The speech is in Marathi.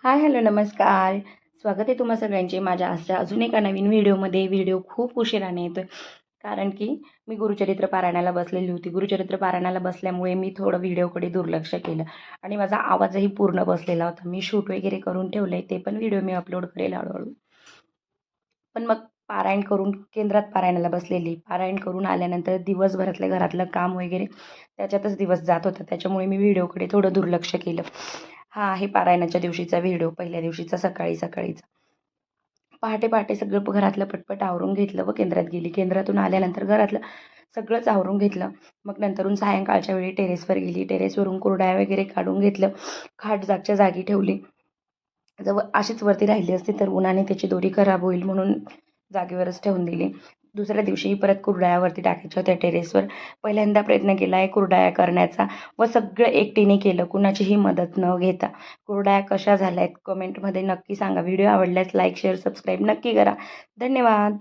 हाय, हॅलो, नमस्कार. स्वागत आहे तुम्हा सगळ्यांचे माझ्या आजच्या अजून एका नवीन व्हिडिओमध्ये. व्हिडिओ खूप उशिराने येतोय कारण की मी गुरुचरित्र पारायणाला बसलेली होती. गुरुचरित्र पारायणाला बसल्यामुळे मी थोडं व्हिडिओकडे दुर्लक्ष केलं आणि माझा आवाजही पूर्ण बसलेला होता. मी शूट वगैरे करून ठेवलंय, ते पण व्हिडिओ मी अपलोड करेल हळूहळू. पण मग पारायण करून केंद्रात पारायणाला बसलेली. पारायण करून आल्यानंतर दिवसभरातलं घरातलं काम वगैरे त्याच्यातच दिवस जात होता. त्याच्यामुळे मी व्हिडिओकडे थोडं दुर्लक्ष केलं. हा आहे पारायणाच्या दिवशीचा व्हिडिओ, पहिल्या दिवशीचा सकाळी सकाळीचा. पहाटे पहाटे सगळं घरातलं पटपट आवरून घेतलं व केंद्रात गेली. केंद्रातून आल्यानंतर घरातलं सगळंच आवरून घेतलं. मग नंतरून सायंकाळच्या वेळी टेरेसवर गेली. टेरेसवरून कुरडया वगैरे काढून घेतलं. खाट जागच्या जागी ठेवली. जर अशीच वरती राहिली असती तर उन्हाने त्याची दोरी खराब होईल म्हणून जागेवरच ठेवून दिली. दुसऱ्या दिवशीही परत कुरडयावरती टाकायच्या होत्या टेरेसवर. पहिल्यांदा प्रयत्न केला आहे कुरडया करण्याचा व सगळं एकटीने केलं, कुणाचीही मदत न घेता. कुरडया कशा झाल्या आहेत कमेंटमध्ये नक्की सांगा. व्हिडिओ आवडल्यास लाईक, शेअर, सबस्क्राईब नक्की करा. धन्यवाद.